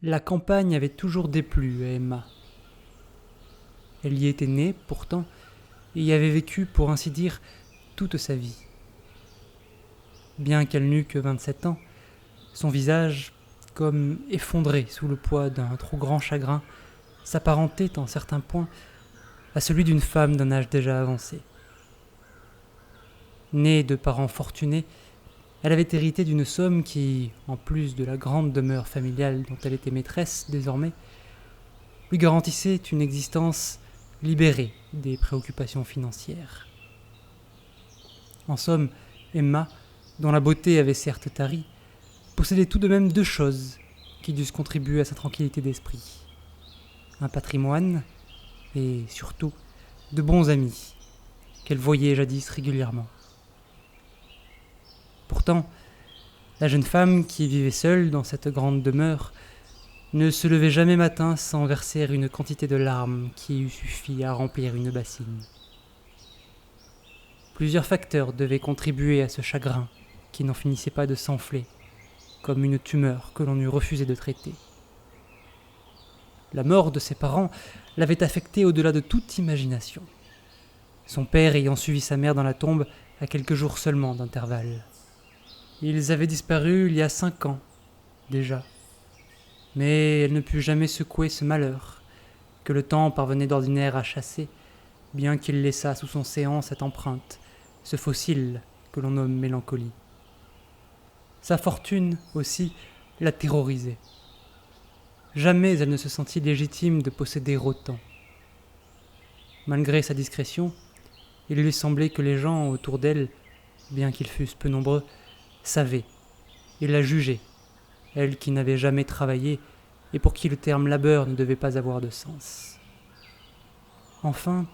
La campagne avait toujours déplu à Emma. Elle y était née, pourtant, et y avait vécu, pour ainsi dire, toute sa vie. Bien qu'elle n'eût que 27 ans, son visage, comme effondré sous le poids d'un trop grand chagrin, s'apparentait en certains points à celui d'une femme d'un âge déjà avancé. Née de parents fortunés, elle avait hérité d'une somme qui, en plus de la grande demeure familiale dont elle était maîtresse désormais, lui garantissait une existence libérée des préoccupations financières. En somme, Emma, dont la beauté avait certes tari, possédait tout de même deux choses qui dussent contribuer à sa tranquillité d'esprit. Un patrimoine et, surtout, de bons amis qu'elle voyait jadis régulièrement. Pourtant, la jeune femme qui vivait seule dans cette grande demeure ne se levait jamais matin sans verser une quantité de larmes qui eût suffi à remplir une bassine. Plusieurs facteurs devaient contribuer à ce chagrin qui n'en finissait pas de s'enfler, comme une tumeur que l'on eût refusé de traiter. La mort de ses parents l'avait affectée au-delà de toute imagination, son père ayant suivi sa mère dans la tombe à quelques jours seulement d'intervalle. Ils avaient disparu il y a 5 ans, déjà, mais elle ne put jamais secouer ce malheur, que le temps parvenait d'ordinaire à chasser, bien qu'il laissât sous son séant cette empreinte, ce fossile que l'on nomme mélancolie. Sa fortune, aussi, la terrorisait. Jamais elle ne se sentit légitime de posséder autant. Malgré sa discrétion, il lui semblait que les gens autour d'elle, bien qu'ils fussent peu nombreux, savaient et la jugeaient, elle qui n'avait jamais travaillé et pour qui le terme labeur ne devait pas avoir de sens. Enfin,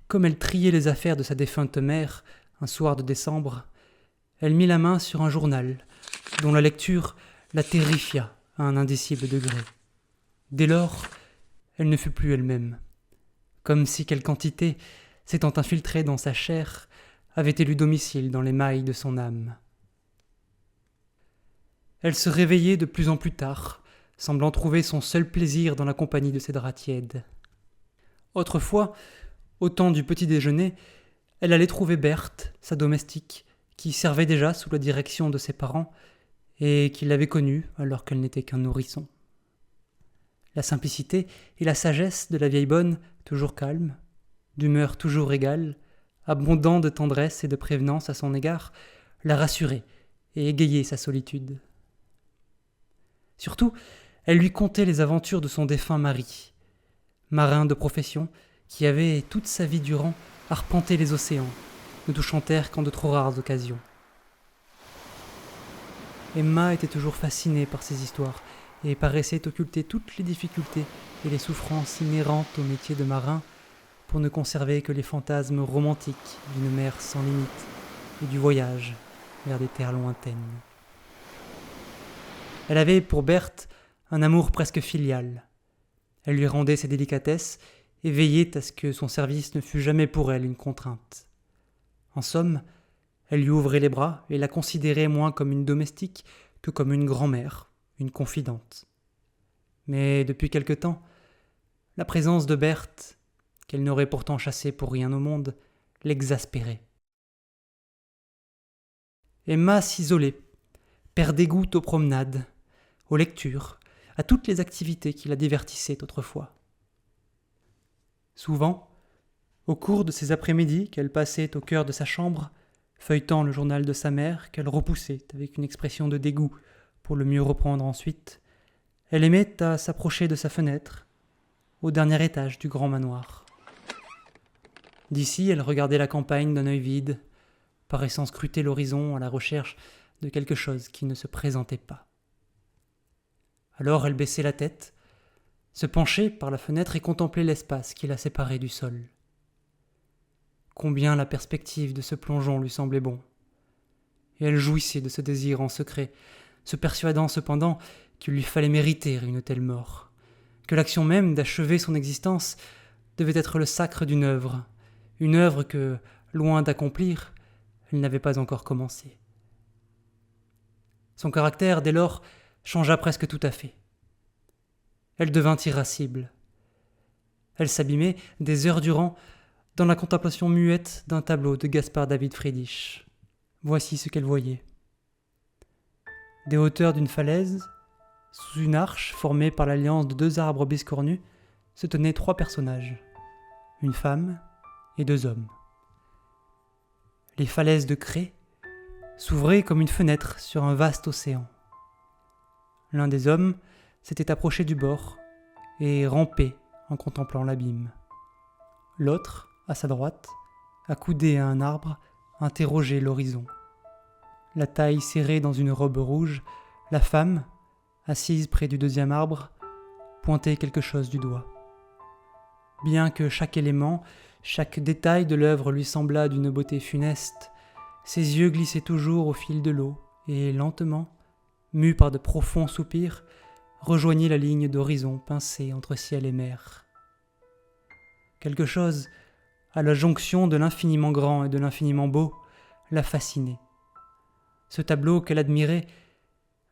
comme elle triait les affaires de sa défunte mère, un soir de décembre, elle mit la main sur un journal, dont la lecture la terrifia à un indicible degré. Dès lors, elle ne fut plus elle-même, comme si quelque entité, s'étant infiltrée dans sa chair, avait élu domicile dans les mailles de son âme. Elle se réveillait de plus en plus tard, semblant trouver son seul plaisir dans la compagnie de ses draps tièdes. Autrefois, au temps du petit déjeuner, elle allait trouver Berthe, sa domestique, qui servait déjà sous la direction de ses parents et qui l'avait connue alors qu'elle n'était qu'un nourrisson. La simplicité et la sagesse de la vieille bonne, toujours calme, d'humeur toujours égale, abondant de tendresse et de prévenance à son égard, la rassuraient et égayaient sa solitude. Surtout, elle lui contait les aventures de son défunt mari, marin de profession, qui avait, toute sa vie durant, arpenté les océans, ne touchant terre qu'en de trop rares occasions. Emma était toujours fascinée par ces histoires et paraissait occulter toutes les difficultés et les souffrances inhérentes au métier de marin pour ne conserver que les fantasmes romantiques d'une mer sans limite et du voyage vers des terres lointaines. Elle avait pour Berthe un amour presque filial. Elle lui rendait ses délicatesses et veillait à ce que son service ne fût jamais pour elle une contrainte. En somme, elle lui ouvrait les bras et la considérait moins comme une domestique que comme une grand-mère, une confidente. Mais depuis quelque temps, la présence de Berthe, qu'elle n'aurait pourtant chassée pour rien au monde, l'exaspérait. Emma s'isolait, perdait goût aux promenades, aux lectures, à toutes les activités qui la divertissaient autrefois. Souvent, au cours de ces après-midi qu'elle passait au cœur de sa chambre, feuilletant le journal de sa mère qu'elle repoussait avec une expression de dégoût pour le mieux reprendre ensuite, elle aimait à s'approcher de sa fenêtre, au dernier étage du grand manoir. D'ici, elle regardait la campagne d'un œil vide, paraissant scruter l'horizon à la recherche de quelque chose qui ne se présentait pas. Alors elle baissait la tête, se penchait par la fenêtre et contemplait l'espace qui la séparait du sol. Combien la perspective de ce plongeon lui semblait bon. Et elle jouissait de ce désir en secret, se persuadant cependant qu'il lui fallait mériter une telle mort, que l'action même d'achever son existence devait être le sacre d'une œuvre que, loin d'accomplir, elle n'avait pas encore commencée. Son caractère, dès lors, changea presque tout à fait. Elle devint irascible. Elle s'abîmait des heures durant dans la contemplation muette d'un tableau de Gaspard David Friedrich. Voici ce qu'elle voyait. Des hauteurs d'une falaise, sous une arche formée par l'alliance de deux arbres biscornus, se tenaient 3 personnages, une femme et 2 hommes. Les falaises de craie s'ouvraient comme une fenêtre sur un vaste océan. L'un des hommes s'était approché du bord et rampait en contemplant l'abîme. L'autre, à sa droite, accoudé à un arbre, interrogeait l'horizon. La taille serrée dans une robe rouge, la femme, assise près du 2e arbre, pointait quelque chose du doigt. Bien que chaque élément, chaque détail de l'œuvre lui semblât d'une beauté funeste, ses yeux glissaient toujours au fil de l'eau et, lentement, mus par de profonds soupirs, rejoignaient la ligne d'horizon pincée entre ciel et mer. Quelque chose, à la jonction de l'infiniment grand et de l'infiniment beau, la fascinait. Ce tableau qu'elle admirait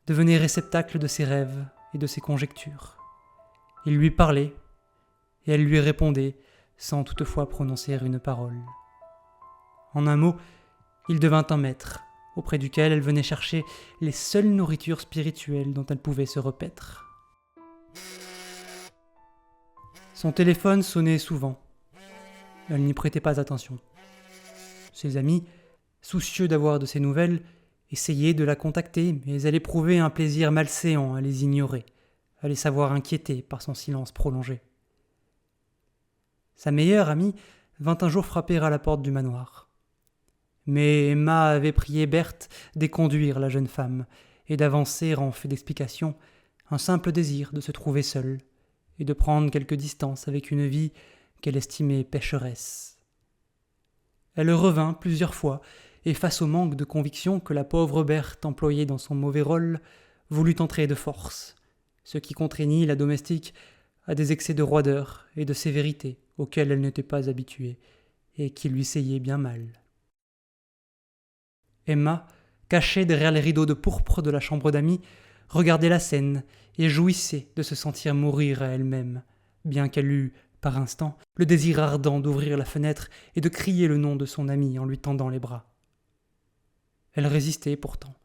devenait réceptacle de ses rêves et de ses conjectures. Il lui parlait, et elle lui répondait sans toutefois prononcer une parole. En un mot, il devint un maître, auprès duquel elle venait chercher les seules nourritures spirituelles dont elle pouvait se repaître. Son téléphone sonnait souvent. Elle n'y prêtait pas attention. Ses amis, soucieux d'avoir de ses nouvelles, essayaient de la contacter, mais elle éprouvait un plaisir malséant à les ignorer, à les savoir inquiétés par son silence prolongé. Sa meilleure amie vint un jour frapper à la porte du manoir. Mais Emma avait prié Berthe d'éconduire la jeune femme et d'avancer en fait d'explication un simple désir de se trouver seule et de prendre quelque distance avec une vie qu'elle estimait pécheresse. Elle revint plusieurs fois et face au manque de conviction que la pauvre Berthe employait dans son mauvais rôle, voulut entrer de force, ce qui contraignit la domestique à des excès de roideur et de sévérité auxquels elle n'était pas habituée et qui lui seyaient bien mal. Emma, cachée derrière les rideaux de pourpre de la chambre d'amis, regardait la scène et jouissait de se sentir mourir à elle-même, bien qu'elle eût, par instant, le désir ardent d'ouvrir la fenêtre et de crier le nom de son ami en lui tendant les bras. Elle résistait pourtant,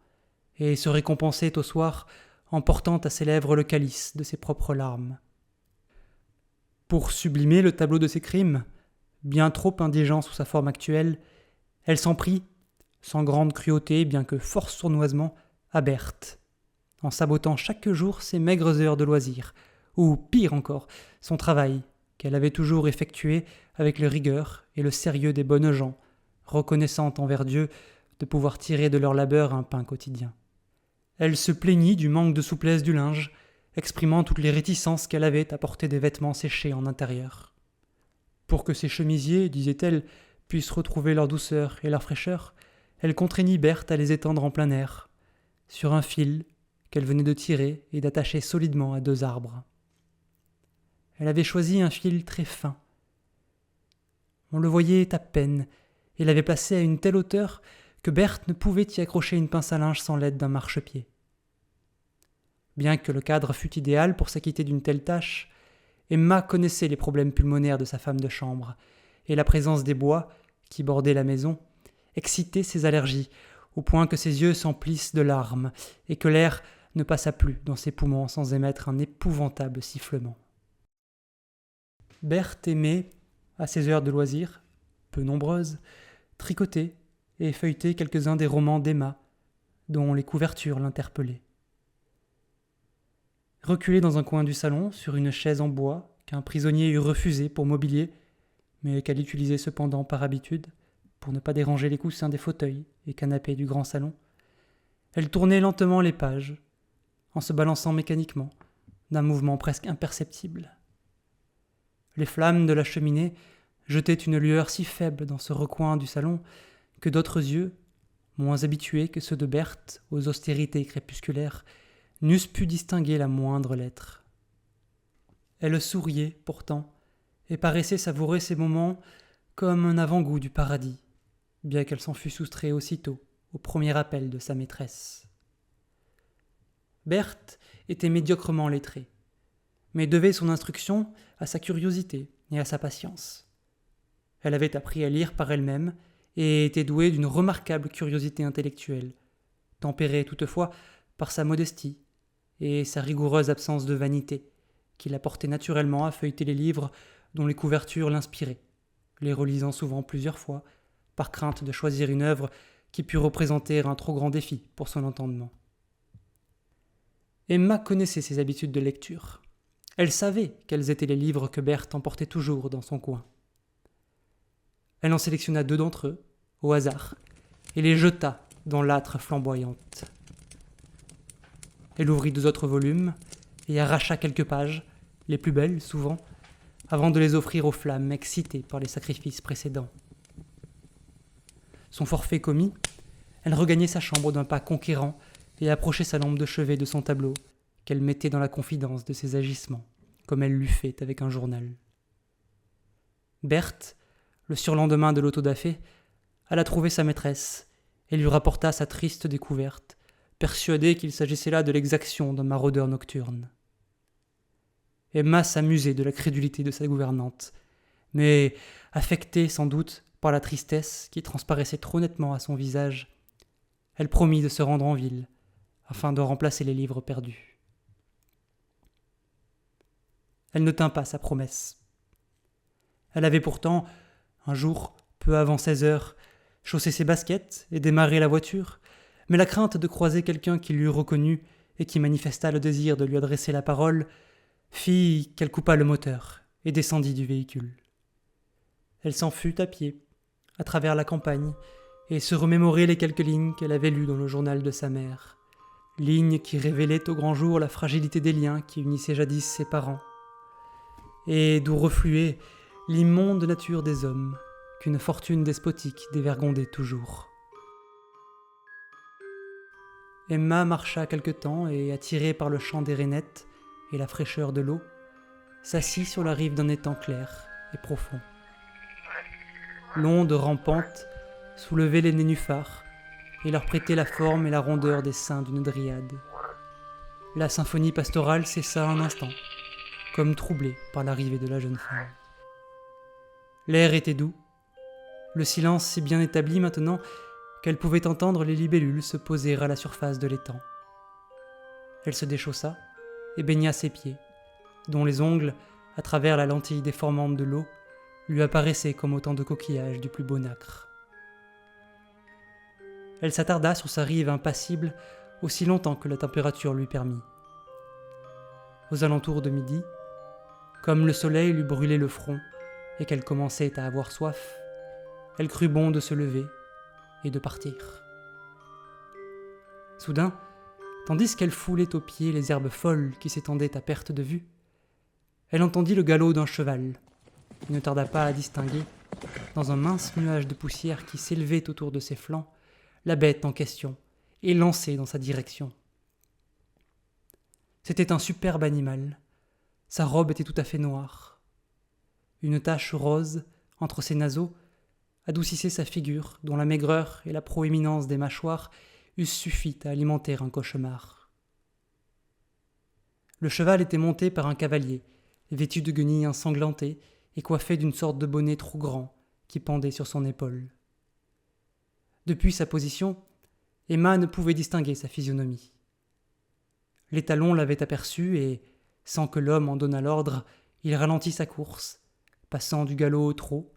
et se récompensait au soir en portant à ses lèvres le calice de ses propres larmes. Pour sublimer le tableau de ses crimes, bien trop indigent sous sa forme actuelle, elle s'en prit, sans grande cruauté bien que fort sournoisement, à Berthe, en sabotant chaque jour ses maigres heures de loisir, ou, pire encore, son travail, qu'elle avait toujours effectué avec le rigueur et le sérieux des bonnes gens, reconnaissant envers Dieu de pouvoir tirer de leur labeur un pain quotidien. Elle se plaignit du manque de souplesse du linge, exprimant toutes les réticences qu'elle avait à porter des vêtements séchés en intérieur. Pour que ses chemisiers, disait-elle, puissent retrouver leur douceur et leur fraîcheur, elle contraignit Berthe à les étendre en plein air, sur un fil qu'elle venait de tirer et d'attacher solidement à 2 arbres. Elle avait choisi un fil très fin. On le voyait à peine, et l'avait placé à une telle hauteur que Berthe ne pouvait y accrocher une pince à linge sans l'aide d'un marchepied. Bien que le cadre fût idéal pour s'acquitter d'une telle tâche, Emma connaissait les problèmes pulmonaires de sa femme de chambre, et la présence des bois, qui bordaient la maison, excitait ses allergies, au point que ses yeux s'emplissent de larmes, et que l'air ne passa plus dans ses poumons sans émettre un épouvantable sifflement. Berthe aimait, à ses heures de loisir, peu nombreuses, tricoter et feuilleter quelques-uns des romans d'Emma, dont les couvertures l'interpellaient. Reculée dans un coin du salon, sur une chaise en bois qu'un prisonnier eût refusée pour mobilier, mais qu'elle utilisait cependant par habitude, pour ne pas déranger les coussins des fauteuils et canapés du grand salon, elle tournait lentement les pages, en se balançant mécaniquement, d'un mouvement presque imperceptible. Les flammes de la cheminée jetaient une lueur si faible dans ce recoin du salon que d'autres yeux, moins habitués que ceux de Berthe aux austérités crépusculaires, n'eussent pu distinguer la moindre lettre. Elle souriait, pourtant, et paraissait savourer ces moments comme un avant-goût du paradis, bien qu'elle s'en fût soustrait aussitôt au premier appel de sa maîtresse. Berthe était médiocrement lettrée, mais devait son instruction à sa curiosité et à sa patience. Elle avait appris à lire par elle-même et était douée d'une remarquable curiosité intellectuelle, tempérée toutefois par sa modestie et sa rigoureuse absence de vanité, qui la portait naturellement à feuilleter les livres dont les couvertures l'inspiraient, les relisant souvent plusieurs fois, par crainte de choisir une œuvre qui pût représenter un trop grand défi pour son entendement. Emma connaissait ses habitudes de lecture. Elle savait quels étaient les livres que Berthe emportait toujours dans son coin. Elle en sélectionna 2 d'entre eux, au hasard, et les jeta dans l'âtre flamboyante. Elle ouvrit 2 autres volumes et arracha quelques pages, les plus belles souvent, avant de les offrir aux flammes excitées par les sacrifices précédents. Son forfait commis, elle regagnait sa chambre d'un pas conquérant et approchait sa lampe de chevet de son tableau, qu'elle mettait dans la confidence de ses agissements, comme elle l'eût fait avec un journal. Berthe, le surlendemain de l'autodafé, alla trouver sa maîtresse et lui rapporta sa triste découverte, persuadée qu'il s'agissait là de l'exaction d'un maraudeur nocturne. Emma s'amusait de la crédulité de sa gouvernante, mais, affectée sans doute par la tristesse qui transparaissait trop nettement à son visage, elle promit de se rendre en ville, afin de remplacer les livres perdus. Elle ne tint pas sa promesse. Elle avait pourtant, un jour, peu avant 16 heures, chaussé ses baskets et démarré la voiture, mais la crainte de croiser quelqu'un qui l'eût reconnue et qui manifesta le désir de lui adresser la parole fit qu'elle coupa le moteur et descendit du véhicule. Elle s'en fut à pied, à travers la campagne, et se remémorait les quelques lignes qu'elle avait lues dans le journal de sa mère, lignes qui révélaient au grand jour la fragilité des liens qui unissaient jadis ses parents, et d'où refluait l'immonde nature des hommes, qu'une fortune despotique dévergondait toujours. Emma marcha quelque temps et, attirée par le chant des rainettes et la fraîcheur de l'eau, s'assit sur la rive d'un étang clair et profond. L'onde rampante soulevait les nénuphars et leur prêtait la forme et la rondeur des seins d'une dryade. La symphonie pastorale cessa un instant, comme troublée par l'arrivée de la jeune femme. L'air était doux, le silence si bien établi maintenant qu'elle pouvait entendre les libellules se poser à la surface de l'étang. Elle se déchaussa et baigna ses pieds, dont les ongles, à travers la lentille déformante de l'eau, lui apparaissaient comme autant de coquillages du plus beau nacre. Elle s'attarda sur sa rive impassible aussi longtemps que la température lui permit. Aux alentours de midi, comme le soleil lui brûlait le front et qu'elle commençait à avoir soif, elle crut bon de se lever et de partir. Soudain, tandis qu'elle foulait aux pieds les herbes folles qui s'étendaient à perte de vue, elle entendit le galop d'un cheval et ne tarda pas à distinguer, dans un mince nuage de poussière qui s'élevait autour de ses flancs, la bête en question, élancée dans sa direction. C'était un superbe animal. Sa robe était tout à fait noire. Une tache rose, entre ses naseaux, adoucissait sa figure, dont la maigreur et la proéminence des mâchoires eussent suffi à alimenter un cauchemar. Le cheval était monté par un cavalier, vêtu de guenilles ensanglantées et coiffé d'une sorte de bonnet trop grand qui pendait sur son épaule. Depuis sa position, Emma ne pouvait distinguer sa physionomie. L'étalon l'avait aperçu et, sans que l'homme en donnât l'ordre, il ralentit sa course, passant du galop au trot,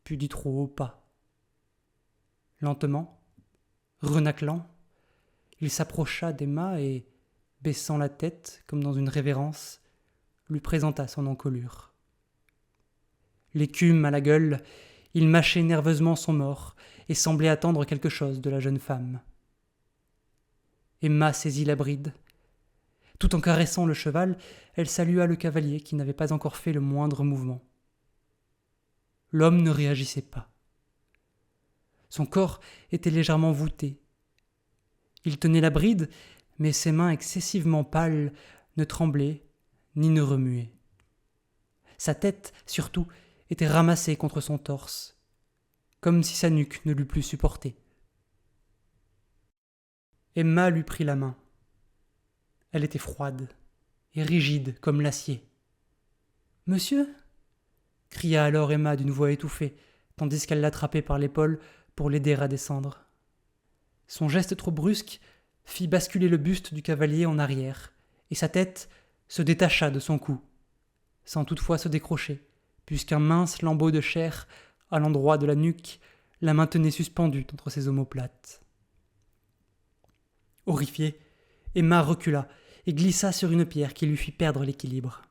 puis du trot au pas. Lentement, renâclant, il s'approcha d'Emma et, baissant la tête comme dans une révérence, lui présenta son encolure. L'écume à la gueule, il mâchait nerveusement son mors et semblait attendre quelque chose de la jeune femme. Emma saisit la bride. Tout en caressant le cheval, elle salua le cavalier qui n'avait pas encore fait le moindre mouvement. L'homme ne réagissait pas. Son corps était légèrement voûté. Il tenait la bride, mais ses mains excessivement pâles ne tremblaient ni ne remuaient. Sa tête, surtout, était ramassée contre son torse, comme si sa nuque ne l'eût plus supporté. Emma lui prit la main. Elle était froide et rigide comme l'acier. « Monsieur » cria alors Emma d'une voix étouffée, tandis qu'elle l'attrapait par l'épaule pour l'aider à descendre. Son geste trop brusque fit basculer le buste du cavalier en arrière, et sa tête se détacha de son cou, sans toutefois se décrocher, puisqu'un mince lambeau de chair, à l'endroit de la nuque, la maintenait suspendue entre ses omoplates. Horrifiée, Emma recula et glissa sur une pierre qui lui fit perdre l'équilibre.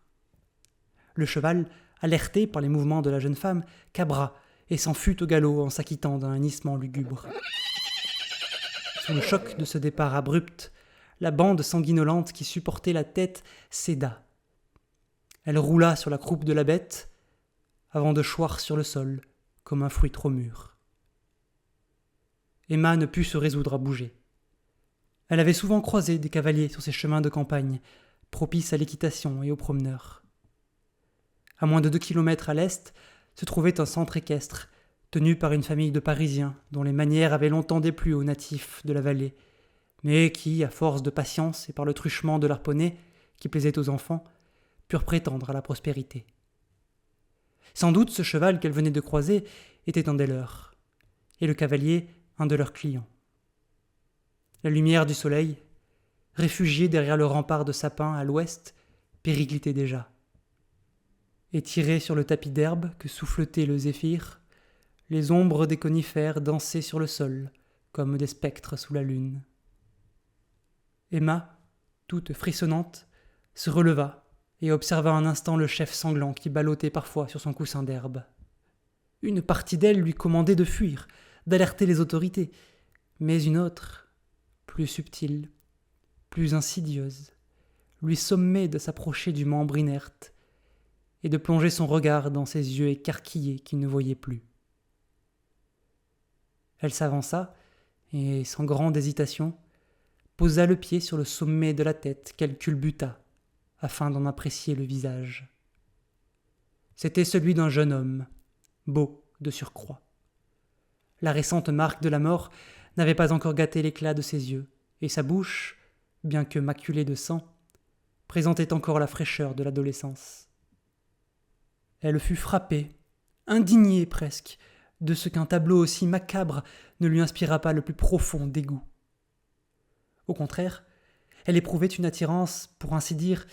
Le cheval, alerté par les mouvements de la jeune femme, cabra et s'en fut au galop en s'acquittant d'un hennissement lugubre. Sous le choc de ce départ abrupt, la bande sanguinolente qui supportait la tête céda. Elle roula sur la croupe de la bête, avant de choir sur le sol, comme un fruit trop mûr. Emma ne put se résoudre à bouger. Elle avait souvent croisé des cavaliers sur ces chemins de campagne, propices à l'équitation et aux promeneurs. À moins de 2 kilomètres à l'est, se trouvait un centre équestre, tenu par une famille de Parisiens dont les manières avaient longtemps déplu aux natifs de la vallée, mais qui, à force de patience et par le truchement de leurs poneys, qui plaisait aux enfants, purent prétendre à la prospérité. Sans doute ce cheval qu'elle venait de croiser était un des leurs, et le cavalier un de leurs clients. La lumière du soleil, réfugiée derrière le rempart de sapins à l'ouest, périclitait déjà. Étirées sur le tapis d'herbe que souffletait le zéphyr, les ombres des conifères dansaient sur le sol, comme des spectres sous la lune. Emma, toute frissonnante, se releva et observa un instant le chef sanglant qui ballottait parfois sur son coussin d'herbe. Une partie d'elle lui commandait de fuir, d'alerter les autorités, mais une autre, plus subtile, plus insidieuse, lui sommait de s'approcher du membre inerte et de plonger son regard dans ses yeux écarquillés qui ne voyaient plus. Elle s'avança et, sans grande hésitation, posa le pied sur le sommet de la tête qu'elle culbuta, afin d'en apprécier le visage. C'était celui d'un jeune homme, beau de surcroît. La récente marque de la mort n'avait pas encore gâté l'éclat de ses yeux, et sa bouche, bien que maculée de sang, présentait encore la fraîcheur de l'adolescence. Elle fut frappée, indignée presque, de ce qu'un tableau aussi macabre ne lui inspira pas le plus profond dégoût. Au contraire, elle éprouvait une attirance, pour ainsi dire,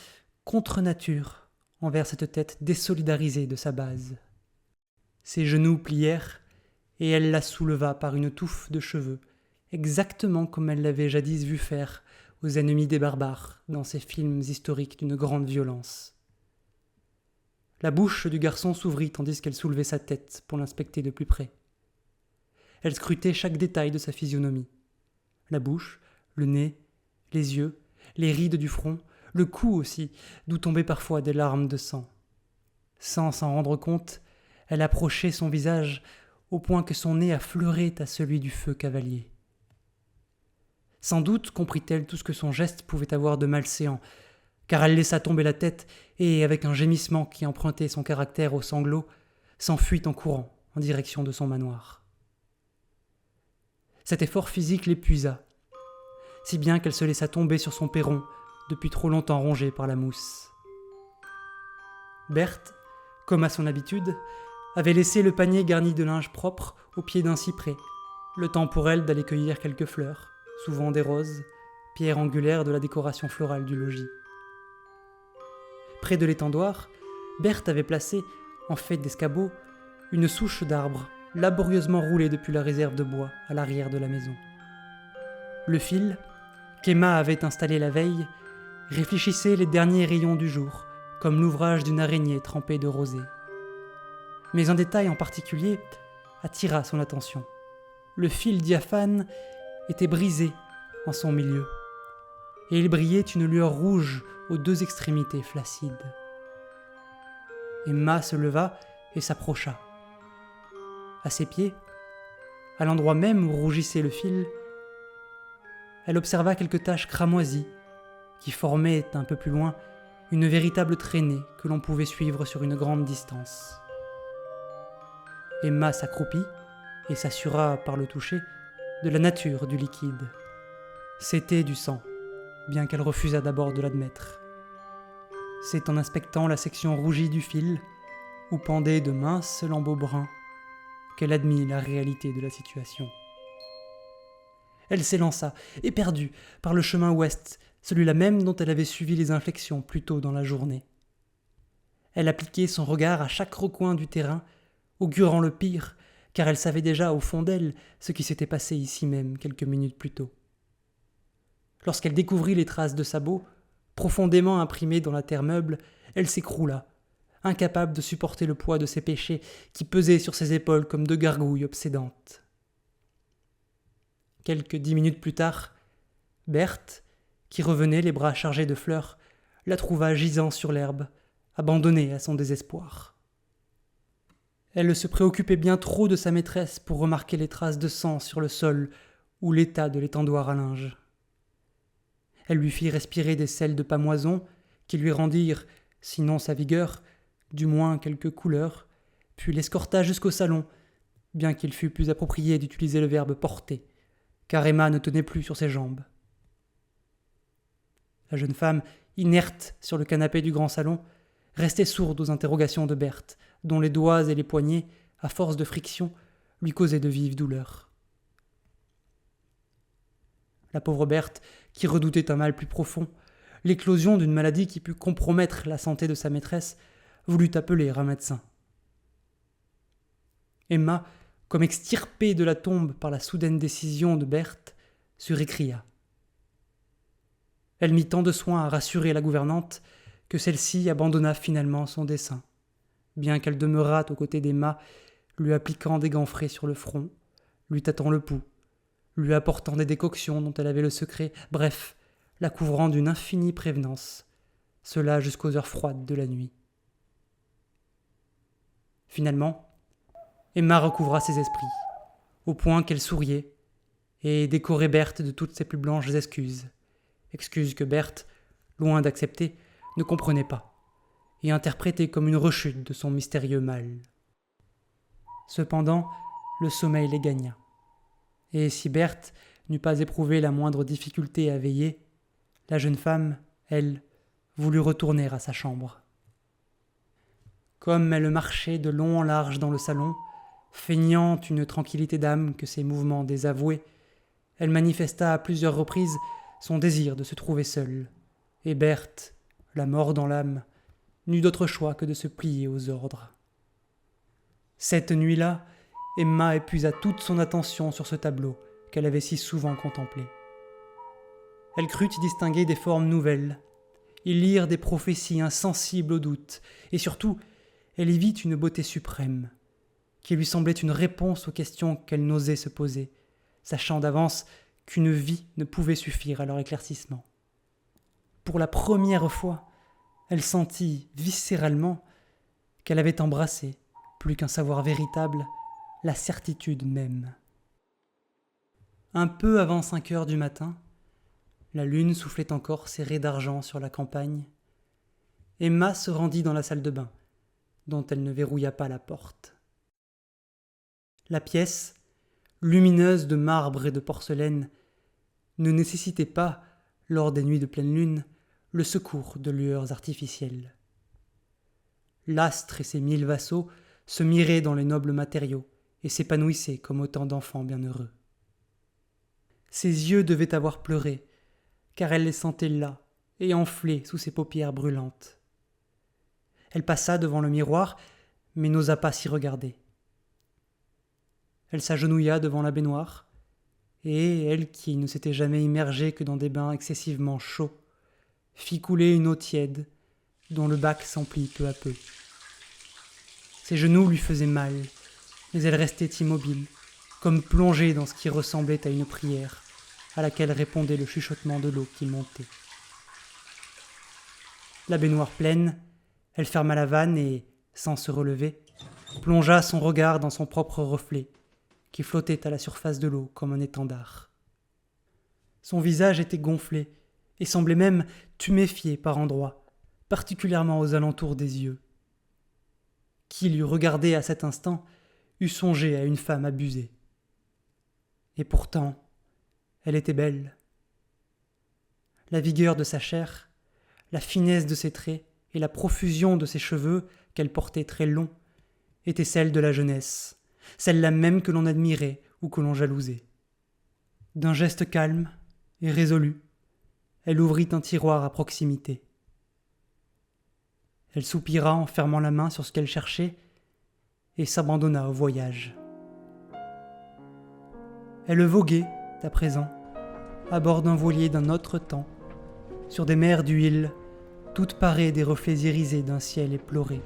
contre nature, envers cette tête désolidarisée de sa base. Ses genoux plièrent, et elle la souleva par une touffe de cheveux, exactement comme elle l'avait jadis vu faire aux ennemis des barbares dans ces films historiques d'une grande violence. La bouche du garçon s'ouvrit tandis qu'elle soulevait sa tête pour l'inspecter de plus près. Elle scrutait chaque détail de sa physionomie. La bouche, le nez, les yeux, les rides du front, le cou aussi, d'où tombaient parfois des larmes de sang. Sans s'en rendre compte, elle approchait son visage au point que son nez affleurait à celui du feu cavalier. Sans doute comprit-elle tout ce que son geste pouvait avoir de malséant, car elle laissa tomber la tête et, avec un gémissement qui empruntait son caractère aux sanglots, s'enfuit en courant en direction de son manoir. Cet effort physique l'épuisa, si bien qu'elle se laissa tomber sur son perron, depuis trop longtemps rongé par la mousse. Berthe, comme à son habitude, avait laissé le panier garni de linge propre au pied d'un cyprès, le temps pour elle d'aller cueillir quelques fleurs, souvent des roses, pierre angulaire de la décoration florale du logis. Près de l'étendoir, Berthe avait placé, en fait d'escabeau, une souche d'arbre, laborieusement roulée depuis la réserve de bois à l'arrière de la maison. Le fil, qu'Emma avait installé la veille, réfléchissait les derniers rayons du jour, comme l'ouvrage d'une araignée trempée de rosée. Mais un détail en particulier attira son attention. Le fil diaphane était brisé en son milieu, et il brillait une lueur rouge aux 2 extrémités flacides. Emma se leva et s'approcha. À ses pieds, à l'endroit même où rougissait le fil, elle observa quelques taches cramoisies qui formaient, un peu plus loin, une véritable traînée que l'on pouvait suivre sur une grande distance. Emma s'accroupit et s'assura, par le toucher, de la nature du liquide. C'était du sang, bien qu'elle refusât d'abord de l'admettre. C'est en inspectant la section rougie du fil, où pendaient de minces lambeaux bruns, qu'elle admit la réalité de la situation. Elle s'élança, éperdue, par le chemin ouest, celui-là même dont elle avait suivi les inflexions plus tôt dans la journée. Elle appliquait son regard à chaque recoin du terrain, augurant le pire, car elle savait déjà au fond d'elle ce qui s'était passé ici même quelques minutes plus tôt. Lorsqu'elle découvrit les traces de sabots, profondément imprimées dans la terre meuble, elle s'écroula, incapable de supporter le poids de ses péchés qui pesaient sur ses épaules comme deux gargouilles obsédantes. Quelques 10 minutes plus tard, Berthe, qui revenait les bras chargés de fleurs, la trouva gisant sur l'herbe, abandonnée à son désespoir. Elle se préoccupait bien trop de sa maîtresse pour remarquer les traces de sang sur le sol ou l'état de l'étendoir à linge. Elle lui fit respirer des sels de pamoison qui lui rendirent, sinon sa vigueur, du moins quelques couleurs, puis l'escorta jusqu'au salon, bien qu'il fût plus approprié d'utiliser le verbe porter, car Emma ne tenait plus sur ses jambes. La jeune femme, inerte sur le canapé du grand salon, restait sourde aux interrogations de Berthe, dont les doigts et les poignets, à force de friction, lui causaient de vives douleurs. La pauvre Berthe, qui redoutait un mal plus profond, l'éclosion d'une maladie qui pût compromettre la santé de sa maîtresse, voulut appeler un médecin. Emma, comme extirpée de la tombe par la soudaine décision de Berthe, se récria. Elle mit tant de soin à rassurer la gouvernante que celle-ci abandonna finalement son dessein, bien qu'elle demeurât aux côtés d'Emma, lui appliquant des gants frais sur le front, lui tâtant le pouls, lui apportant des décoctions dont elle avait le secret, bref, la couvrant d'une infinie prévenance, cela jusqu'aux heures froides de la nuit. Finalement, Emma recouvra ses esprits, au point qu'elle souriait, et décorait Berthe de toutes ses plus blanches excuses que Berthe, loin d'accepter, ne comprenait pas, et interprétait comme une rechute de son mystérieux mal. Cependant, le sommeil les gagna, et si Berthe n'eût pas éprouvé la moindre difficulté à veiller, la jeune femme, elle, voulut retourner à sa chambre. Comme elle marchait de long en large dans le salon, feignant une tranquillité d'âme que ses mouvements désavouaient, elle manifesta à plusieurs reprises son désir de se trouver seule, et Berthe, la mort dans l'âme, n'eut d'autre choix que de se plier aux ordres. Cette nuit-là, Emma épuisa toute son attention sur ce tableau qu'elle avait si souvent contemplé. Elle crut y distinguer des formes nouvelles, y lire des prophéties insensibles au doute, et surtout, elle y vit une beauté suprême, qui lui semblait une réponse aux questions qu'elle n'osait se poser, sachant d'avance qu'une vie ne pouvait suffire à leur éclaircissement. Pour la première fois, elle sentit viscéralement qu'elle avait embrassé, plus qu'un savoir véritable, la certitude même. Un peu avant 5 heures du matin, la lune soufflait encore ses raies d'argent sur la campagne. Emma se rendit dans la salle de bain, dont elle ne verrouilla pas la porte. La pièce, lumineuse de marbre et de porcelaine, ne nécessitait pas, lors des nuits de pleine lune, le secours de lueurs artificielles. L'astre et ses 1000 vassaux se miraient dans les nobles matériaux et s'épanouissaient comme autant d'enfants bienheureux. Ses yeux devaient avoir pleuré, car elle les sentait là et enflés sous ses paupières brûlantes. Elle passa devant le miroir, mais n'osa pas s'y regarder. Elle s'agenouilla devant la baignoire, et elle qui ne s'était jamais immergée que dans des bains excessivement chauds, fit couler une eau tiède, dont le bac s'emplit peu à peu. Ses genoux lui faisaient mal, mais elle restait immobile, comme plongée dans ce qui ressemblait à une prière, à laquelle répondait le chuchotement de l'eau qui montait. La baignoire pleine, elle ferma la vanne et, sans se relever, plongea son regard dans son propre reflet, qui flottait à la surface de l'eau comme un étendard. Son visage était gonflé et semblait même tuméfié par endroits, particulièrement aux alentours des yeux. Qui l'eût regardé à cet instant eût songé à une femme abusée. Et pourtant, elle était belle. La vigueur de sa chair, la finesse de ses traits, et la profusion de ses cheveux, qu'elle portait très longs, était celle de la jeunesse, celle-là même que l'on admirait ou que l'on jalousait. D'un geste calme et résolu, elle ouvrit un tiroir à proximité. Elle soupira en fermant la main sur ce qu'elle cherchait et s'abandonna au voyage. Elle voguait, à présent, à bord d'un voilier d'un autre temps, sur des mers d'huile, toutes parées des reflets irisés d'un ciel éploré.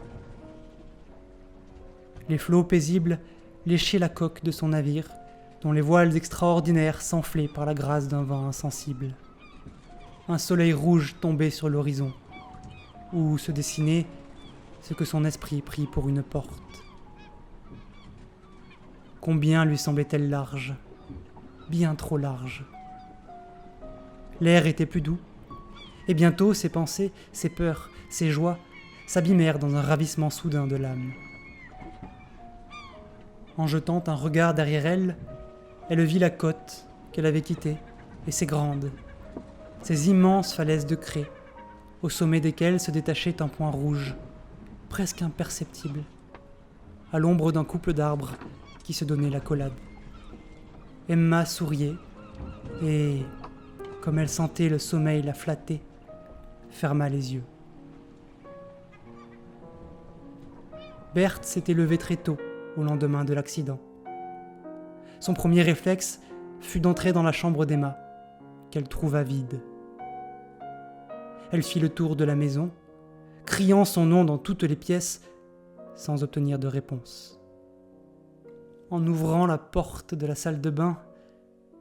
Les flots paisibles léchaient la coque de son navire, dont les voiles extraordinaires s'enflaient par la grâce d'un vent insensible. Un soleil rouge tombait sur l'horizon, où se dessinait ce que son esprit prit pour une porte. Combien lui semblait-elle large, bien trop large. L'air était plus doux, et bientôt ses pensées, ses peurs, ses joies s'abîmèrent dans un ravissement soudain de l'âme. En jetant un regard derrière elle, elle vit la côte qu'elle avait quittée et ses grandes, ces immenses falaises de craie, au sommet desquelles se détachait un point rouge, presque imperceptible, à l'ombre d'un couple d'arbres qui se donnait l'accolade. Emma souriait et, comme elle sentait le sommeil la flatter, ferma les yeux. Berthe s'était levée très tôt au lendemain de l'accident. Son premier réflexe fut d'entrer dans la chambre d'Emma, qu'elle trouva vide. Elle fit le tour de la maison, criant son nom dans toutes les pièces, sans obtenir de réponse. En ouvrant la porte de la salle de bain,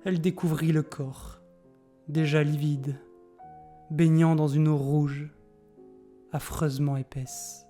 elle découvrit le corps, déjà livide, baignant dans une eau rouge, affreusement épaisse.